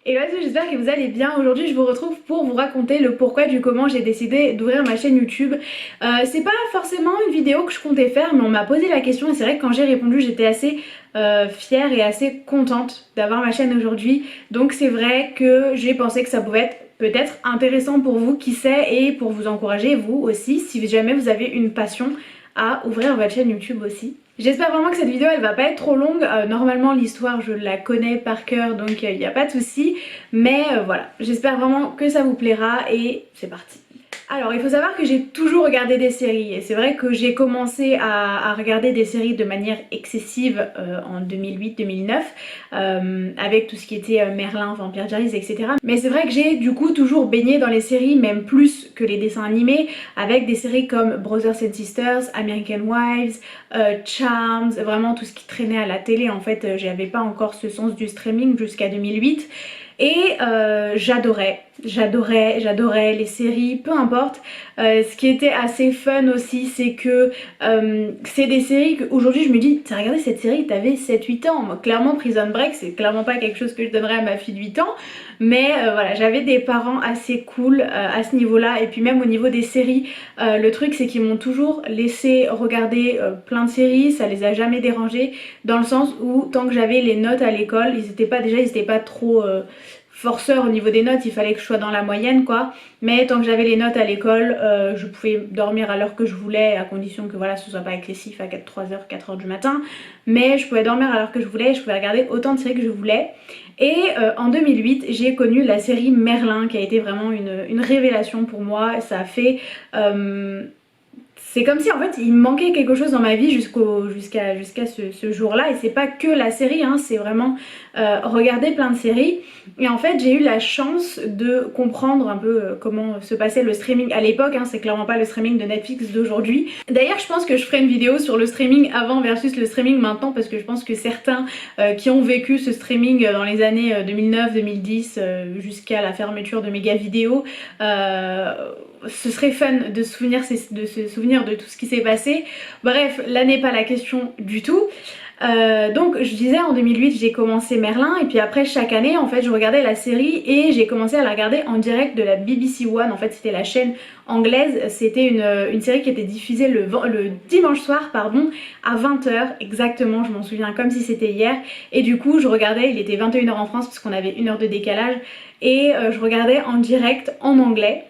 Et vas-y, j'espère que vous allez bien. Aujourd'hui, je vous retrouve pour vous raconter le pourquoi du comment j'ai décidé d'ouvrir ma chaîne YouTube. C'est pas forcément une vidéo que je comptais faire, mais on m'a posé la question et c'est vrai que quand j'ai répondu, j'étais assez fière et assez contente d'avoir ma chaîne aujourd'hui. Donc c'est vrai que j'ai pensé que ça pouvait être peut-être intéressant pour vous, qui sait, et pour vous encourager, vous aussi, si jamais vous avez une passion à ouvrir votre chaîne YouTube aussi. J'espère vraiment que cette vidéo elle va pas être trop longue. Normalement l'histoire je la connais par cœur donc il n'y a pas de souci. Mais voilà, j'espère vraiment que ça vous plaira et c'est parti. Alors il faut savoir que j'ai toujours regardé des séries et c'est vrai que j'ai commencé à regarder des séries de manière excessive en 2008-2009 avec tout ce qui était Merlin, Vampire Diaries, etc. Mais c'est vrai que j'ai du coup toujours baigné dans les séries, même plus que les dessins animés, avec des séries comme Brothers and Sisters, American Wives, Charms, vraiment tout ce qui traînait à la télé. En fait j'avais pas encore ce sens du streaming jusqu'à 2008. Et j'adorais les séries, peu importe. Ce qui était assez fun aussi, c'est que c'est des séries qu'aujourd'hui je me dis, t'as regardé cette série, t'avais 7-8 ans. Moi, clairement, Prison Break, c'est clairement pas quelque chose que je donnerais à ma fille de 8 ans. Mais voilà, j'avais des parents assez cool à ce niveau-là. Et puis même au niveau des séries, le truc c'est qu'ils m'ont toujours laissé regarder plein de séries, ça les a jamais dérangés. Dans le sens où tant que j'avais les notes à l'école, ils étaient pas trop forceurs au niveau des notes, il fallait que je sois dans la moyenne quoi. Mais tant que j'avais les notes à l'école, je pouvais dormir à l'heure que je voulais, à condition que voilà, ce soit pas excessif à 3h, 4h du matin. Mais je pouvais dormir à l'heure que je voulais, je pouvais regarder autant de séries que je voulais. Et en 2008, j'ai connu la série Merlin qui a été vraiment une révélation pour moi. Ça a fait... c'est comme si en fait il me manquait quelque chose dans ma vie jusqu'à ce jour-là. Et c'est pas que la série, hein, c'est vraiment regarder plein de séries. Et en fait j'ai eu la chance de comprendre un peu comment se passait le streaming à l'époque, hein, c'est clairement pas le streaming de Netflix d'aujourd'hui. D'ailleurs je pense que je ferai une vidéo sur le streaming avant versus le streaming maintenant, parce que je pense que certains qui ont vécu ce streaming dans les années 2009-2010 jusqu'à la fermeture de Méga Vidéo, ce serait fun de se souvenir de tout ce qui s'est passé. Bref, là n'est pas la question du tout. Donc je disais en 2008 j'ai commencé Merlin et puis après chaque année en fait je regardais la série et j'ai commencé à la regarder en direct de la BBC One. En fait c'était la chaîne anglaise, c'était une série qui était diffusée le dimanche soir pardon, à 20h exactement, je m'en souviens comme si c'était hier. Et du coup je regardais, il était 21h en France parce qu'on avait 1 heure de décalage, et je regardais en direct en anglais.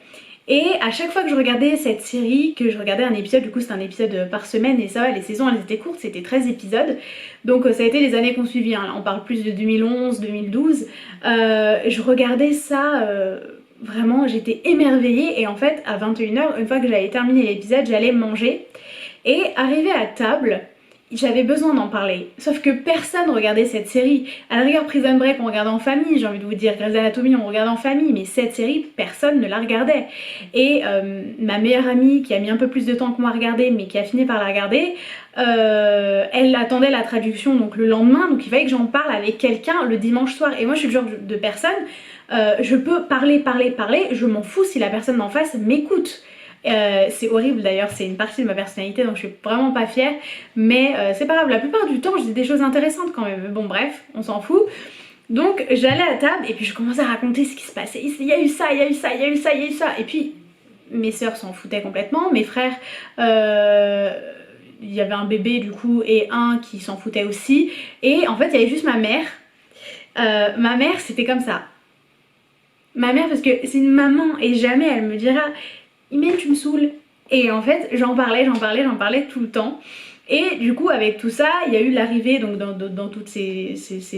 Et à chaque fois que je regardais cette série, que je regardais un épisode, du coup c'était un épisode par semaine et ça va, les saisons elles étaient courtes, c'était 13 épisodes. Donc ça a été les années qu'on suivit, hein. On parle plus de 2011, 2012. Je regardais ça, vraiment j'étais émerveillée et en fait à 21h, une fois que j'avais terminé l'épisode, j'allais manger. Et arrivée à table, j'avais besoin d'en parler. Sauf que personne regardait cette série. À la rigueur, Prison Break, on regardait en famille, j'ai envie de vous dire. Grey's Anatomy, on regardait en famille. Mais cette série, personne ne la regardait. Et ma meilleure amie, qui a mis un peu plus de temps que moi à regarder, mais qui a fini par la regarder, elle attendait la traduction donc le lendemain. Donc il fallait que j'en parle avec quelqu'un le dimanche soir. Et moi, je suis le genre de personne, je peux parler, je m'en fous si la personne d'en face m'écoute. C'est horrible d'ailleurs, c'est une partie de ma personnalité donc je suis vraiment pas fière, mais c'est pas grave, la plupart du temps je dis des choses intéressantes quand même. Bon bref, on s'en fout. Donc j'allais à table et puis je commençais à raconter ce qui se passait, il y a eu ça, il y a eu ça, il y a eu ça, il y a eu ça, et puis mes sœurs s'en foutaient complètement, mes frères, il y avait un bébé du coup et un qui s'en foutait aussi, et en fait il y avait juste ma mère. Ma mère c'était comme ça. Ma mère, parce que c'est une maman et jamais elle me dira Imen tu me saoules. Et en fait j'en parlais tout le temps. Et du coup avec tout ça il y a eu l'arrivée donc dans toutes ces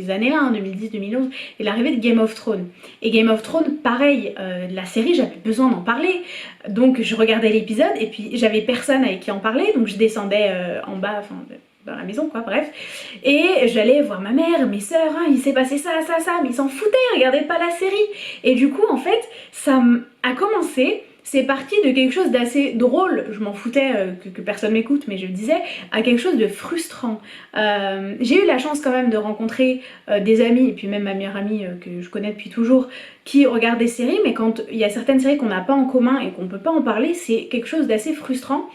années là, hein, 2010-2011, et l'arrivée de Game of Thrones. Et Game of Thrones pareil, la série j'avais besoin d'en parler. Donc je regardais l'épisode et puis j'avais personne avec qui en parler, donc je descendais en bas, enfin dans la maison quoi, bref. Et j'allais voir ma mère, mes sœurs, hein, il s'est passé ça, ça, ça, mais ils s'en foutaient, ils regardaient pas la série. Et du coup en fait ça a commencé, c'est parti de quelque chose d'assez drôle, je m'en foutais que personne m'écoute, mais je le disais, à quelque chose de frustrant. J'ai eu la chance quand même de rencontrer des amis, et puis même ma meilleure amie que je connais depuis toujours, qui regarde des séries, mais quand il y a certaines séries qu'on n'a pas en commun et qu'on peut pas en parler, c'est quelque chose d'assez frustrant.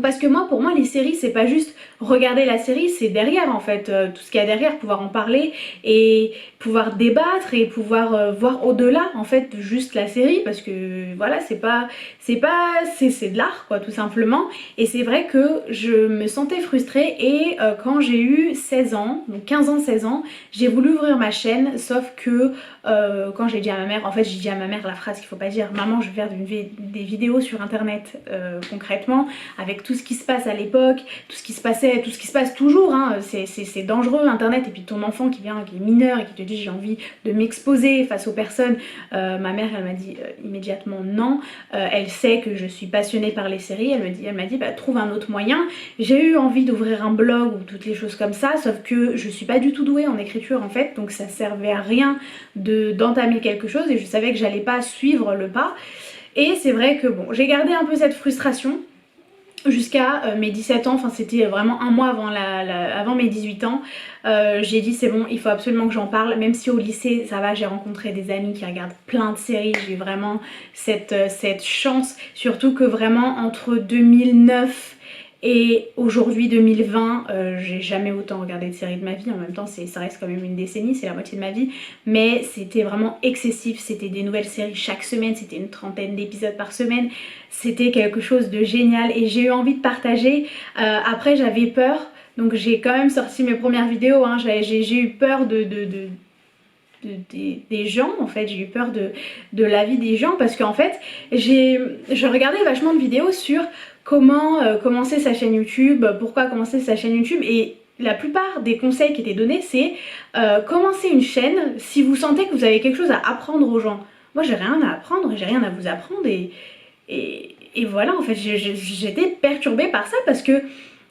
Parce que moi, pour moi, les séries, c'est pas juste regarder la série, c'est derrière en fait, tout ce qu'il y a derrière, pouvoir en parler et pouvoir débattre et pouvoir voir au-delà en fait de juste la série, parce que voilà, c'est de l'art quoi, tout simplement. Et c'est vrai que je me sentais frustrée et quand j'ai eu 16 ans, donc 15 ans, 16 ans, j'ai voulu ouvrir ma chaîne, sauf que quand j'ai dit à ma mère, en fait j'ai dit à ma mère la phrase qu'il faut pas dire, maman je vais faire des vidéos sur internet concrètement, avec tout ce qui se passe à l'époque, tout ce qui se passait, tout ce qui se passe toujours, hein, c'est dangereux internet, et puis ton enfant qui vient, qui est mineur et qui te dit j'ai envie de m'exposer face aux personnes, ma mère elle m'a dit immédiatement non, elle sait que je suis passionnée par les séries, elle m'a dit bah, trouve un autre moyen. J'ai eu envie d'ouvrir un blog ou toutes les choses comme ça, sauf que je suis pas du tout douée en écriture en fait, donc ça servait à rien d'entamer quelque chose et je savais que j'allais pas suivre le pas. Et c'est vrai que bon, j'ai gardé un peu cette frustration jusqu'à mes 17 ans, enfin c'était vraiment un mois avant mes 18 ans, j'ai dit c'est bon, il faut absolument que j'en parle, même si au lycée ça va, j'ai rencontré des amis qui regardent plein de séries, j'ai eu vraiment cette chance, surtout que vraiment entre 2009 et aujourd'hui 2020, j'ai jamais autant regardé de séries de ma vie, en même temps ça reste quand même une décennie, c'est la moitié de ma vie, mais c'était vraiment excessif, c'était des nouvelles séries chaque semaine, c'était une trentaine d'épisodes par semaine, c'était quelque chose de génial et j'ai eu envie de partager. Après j'avais peur, donc j'ai quand même sorti mes premières vidéos, hein. J'ai eu peur des gens en fait, j'ai eu peur de l'avis des gens parce qu'en fait je regardais vachement de vidéos sur comment commencer sa chaîne YouTube, pourquoi commencer sa chaîne YouTube, et la plupart des conseils qui étaient donnés c'est commencer une chaîne si vous sentez que vous avez quelque chose à apprendre aux gens. Moi j'ai rien à apprendre, j'ai rien à vous apprendre et voilà en fait j'étais perturbée par ça parce que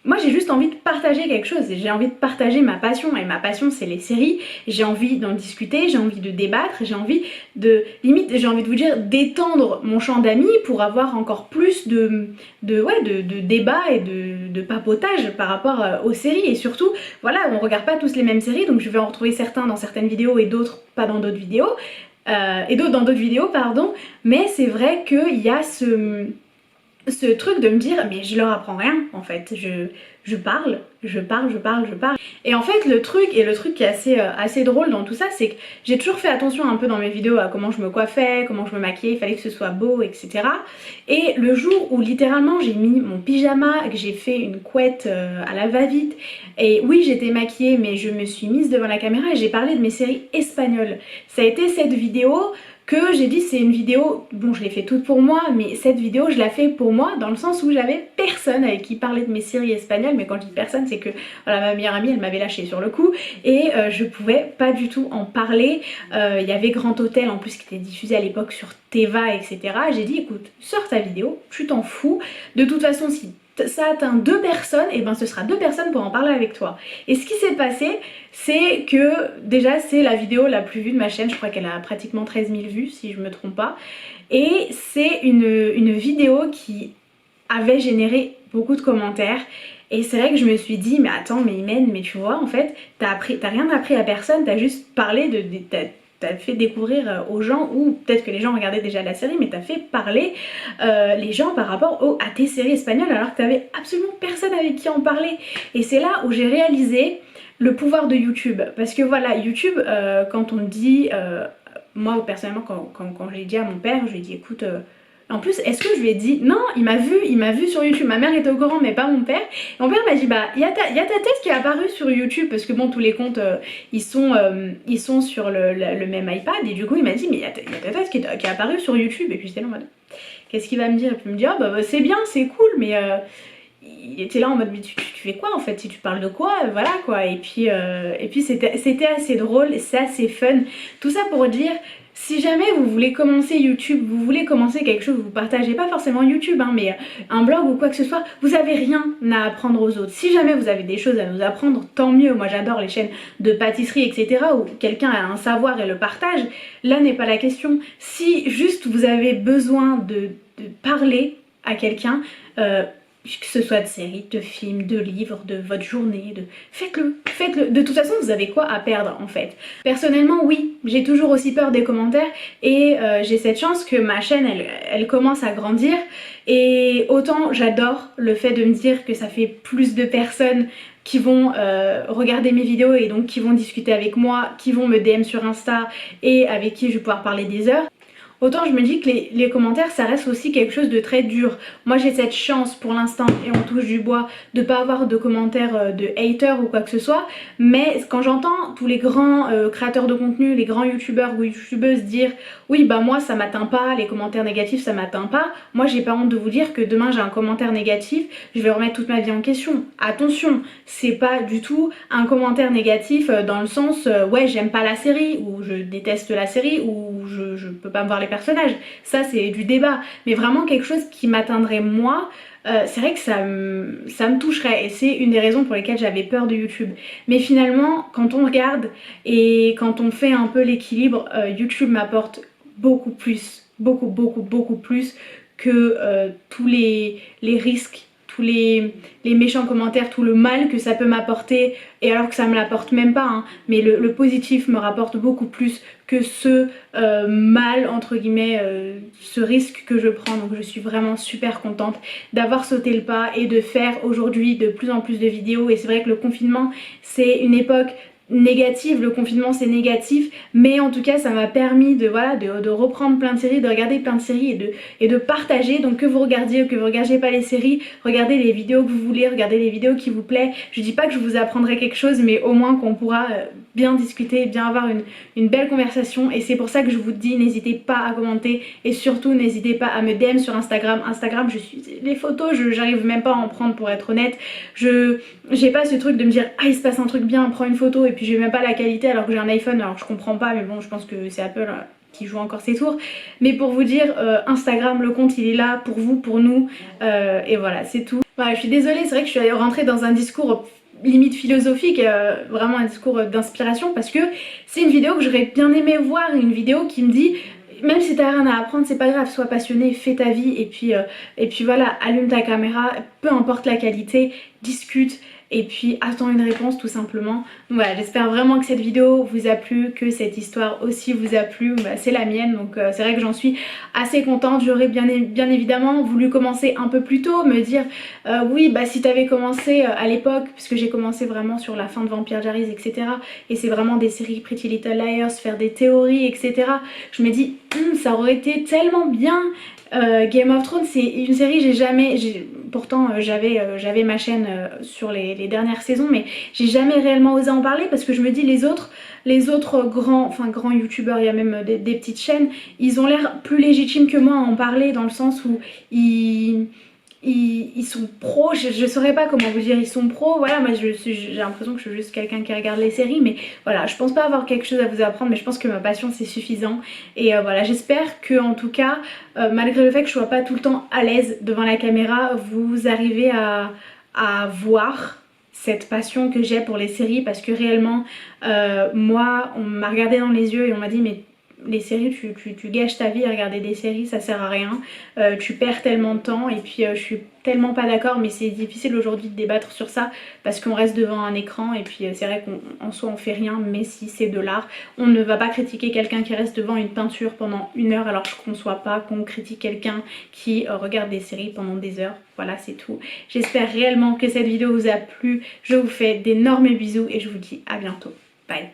moi j'ai juste envie de partager quelque chose, j'ai envie de partager ma passion et ma passion c'est les séries, j'ai envie d'en discuter, j'ai envie de débattre, j'ai envie de, limite j'ai envie de vous dire d'étendre mon champ d'amis pour avoir encore plus de débats et de papotage par rapport aux séries et surtout voilà on regarde pas tous les mêmes séries donc je vais en retrouver certains dans certaines vidéos et d'autres pas dans d'autres vidéos et d'autres dans d'autres vidéos pardon, mais c'est vrai qu'il y a ce truc de me dire mais je leur apprends rien en fait, je parle. Et en fait le truc qui est assez drôle dans tout ça c'est que j'ai toujours fait attention un peu dans mes vidéos à comment je me coiffais, comment je me maquillais, il fallait que ce soit beau etc. Et le jour où littéralement j'ai mis mon pyjama, que j'ai fait une couette à la va-vite et oui j'étais maquillée mais je me suis mise devant la caméra et j'ai parlé de mes séries espagnoles. Ça a été cette vidéo que j'ai dit c'est une vidéo, bon je l'ai fait toute pour moi, mais cette vidéo je la fais pour moi dans le sens où j'avais personne avec qui parler de mes séries espagnoles, mais quand je dis personne c'est que voilà, ma meilleure amie elle m'avait lâché sur le coup et je pouvais pas du tout en parler. Il y avait Grand Hôtel en plus qui était diffusé à l'époque sur Teva etc. J'ai dit écoute sors ta vidéo, tu t'en fous, de toute façon si ça atteint 2 personnes, et ben ce sera 2 personnes pour en parler avec toi. Et ce qui s'est passé, c'est que déjà c'est la vidéo la plus vue de ma chaîne, je crois qu'elle a pratiquement 13 000 vues si je me trompe pas. Et c'est une vidéo qui avait généré beaucoup de commentaires. Et c'est vrai que je me suis dit, mais attends, mais Imen, mais tu vois, en fait, t'as rien appris à personne, t'as juste parlé t'as fait découvrir aux gens, ou peut-être que les gens regardaient déjà la série, mais t'as fait parler les gens par rapport à tes séries espagnoles alors que t'avais absolument personne avec qui en parler. Et c'est là où j'ai réalisé le pouvoir de YouTube. Parce que voilà, YouTube, quand on dit, moi personnellement, quand j'ai dit à mon père, je lui ai dit écoute, en plus, est-ce que je lui ai dit non, il m'a vu sur YouTube, ma mère était au courant mais pas mon père. Et mon père m'a dit bah il y a ta tête qui est apparue sur YouTube parce que bon tous les comptes ils sont sur le même iPad et du coup il m'a dit mais il y a ta tête qui est apparue sur YouTube et puis j'étais là en mode qu'est-ce qu'il va me dire? Il peut me dire bah c'est bien, c'est cool mais il était là en mode mais tu fais quoi en fait, si tu parles de quoi, voilà quoi. Et puis c'était assez drôle, c'est assez fun. Tout ça pour dire si jamais vous voulez commencer YouTube, vous voulez commencer quelque chose, vous partagez pas forcément YouTube hein, mais un blog ou quoi que ce soit, vous avez rien à apprendre aux autres. Si jamais vous avez des choses à nous apprendre, tant mieux. Moi j'adore les chaînes de pâtisserie etc où quelqu'un a un savoir et le partage, là n'est pas la question. Si juste vous avez besoin de parler à quelqu'un, que ce soit de séries, de films, de livres, de votre journée, faites-le, faites-le. De toute façon, vous avez quoi à perdre en fait? Personnellement, oui, j'ai toujours aussi peur des commentaires et j'ai cette chance que ma chaîne, elle commence à grandir et autant j'adore le fait de me dire que ça fait plus de personnes qui vont regarder mes vidéos et donc qui vont discuter avec moi, qui vont me DM sur Insta et avec qui je vais pouvoir parler des heures. Autant je me dis que les commentaires ça reste aussi quelque chose de très dur. Moi j'ai cette chance pour l'instant et on touche du bois de pas avoir de commentaires de haters ou quoi que ce soit. Mais quand j'entends tous les grands créateurs de contenu, les grands youtubeurs ou youtubeuses dire oui bah moi ça m'atteint pas, les commentaires négatifs ça m'atteint pas. Moi j'ai pas honte de vous dire que demain j'ai un commentaire négatif, je vais remettre toute ma vie en question. Attention, c'est pas du tout un commentaire négatif dans le sens ouais j'aime pas la série ou je déteste la série ou je peux pas me voir les personnages, ça c'est du débat, mais vraiment quelque chose qui m'atteindrait moi, c'est vrai que ça me toucherait et c'est une des raisons pour lesquelles j'avais peur de YouTube. Mais finalement quand on regarde et quand on fait un peu l'équilibre, YouTube m'apporte beaucoup plus, beaucoup plus que tous les risques, tous les méchants commentaires, tout le mal que ça peut m'apporter, et alors que ça me l'apporte même pas, hein, mais le positif me rapporte beaucoup plus que ce mal, entre guillemets, ce risque que je prends. Donc je suis vraiment super contente d'avoir sauté le pas et de faire aujourd'hui de plus en plus de vidéos. Et c'est vrai que le confinement, c'est une époque négative, le confinement c'est négatif, mais en tout cas ça m'a permis de, voilà, de reprendre plein de séries, de regarder plein de séries et de partager. Donc que vous regardiez ou que vous regardiez pas les séries, regardez les vidéos que vous voulez, regardez les vidéos qui vous plaisent. Je dis pas que je vous apprendrai quelque chose, mais au moins qu'on pourra bien discuter, bien avoir une belle conversation. Et c'est pour ça que je vous dis, n'hésitez pas à commenter et surtout n'hésitez pas à me DM sur Instagram. Instagram, les photos, j'arrive même pas à en prendre pour être honnête. J'ai pas ce truc de me dire ah il se passe un truc bien, prends une photo et puis j'ai même pas la qualité alors que j'ai un iPhone. Alors je comprends pas, mais bon je pense que c'est Apple qui joue encore ses tours. Mais pour vous dire, Instagram, le compte il est là pour vous, pour nous, et voilà c'est tout. Voilà, je suis désolée, c'est vrai que je suis rentrée dans un discours limite philosophique, vraiment un discours d'inspiration, parce que c'est une vidéo que j'aurais bien aimé voir, une vidéo qui me dit même si t'as rien à apprendre, c'est pas grave, sois passionné, fais ta vie et puis voilà, allume ta caméra, peu importe la qualité, discute et puis attends une réponse tout simplement. Voilà, j'espère vraiment que cette vidéo vous a plu, que cette histoire aussi vous a plu. Bah, c'est la mienne, donc c'est vrai que j'en suis assez contente. J'aurais bien évidemment voulu commencer un peu plus tôt, me dire oui bah si t'avais commencé à l'époque, puisque j'ai commencé vraiment sur la fin de Vampire Diaries etc, et c'est vraiment des séries Pretty Little Liars, faire des théories etc, je me dis ça aurait été tellement bien. Game of Thrones c'est une série pourtant j'avais ma chaîne sur les dernières saisons, mais j'ai jamais réellement osé en parler parce que je me dis les autres grands youtubeurs, il y a même des petites chaînes, ils ont l'air plus légitimes que moi à en parler dans le sens où ils sont pros, je saurais pas comment vous dire, ils sont pros, voilà, moi j'ai l'impression que je suis juste quelqu'un qui regarde les séries, mais voilà, je pense pas avoir quelque chose à vous apprendre, mais je pense que ma passion c'est suffisant, et voilà, j'espère que en tout cas, malgré le fait que je sois pas tout le temps à l'aise devant la caméra, vous arrivez à voir cette passion que j'ai pour les séries, parce que réellement, moi, on m'a regardé dans les yeux et on m'a dit mais les séries, tu gâches ta vie à regarder des séries, ça sert à rien, tu perds tellement de temps, et puis je suis tellement pas d'accord, mais c'est difficile aujourd'hui de débattre sur ça parce qu'on reste devant un écran et puis c'est vrai qu'en soi on fait rien, mais si c'est de l'art, on ne va pas critiquer quelqu'un qui reste devant une peinture pendant 1 heure alors je conçois pas qu'on critique quelqu'un qui regarde des séries pendant des heures. Voilà, c'est tout. J'espère réellement que cette vidéo vous a plu, je vous fais d'énormes bisous et je vous dis à bientôt. Bye.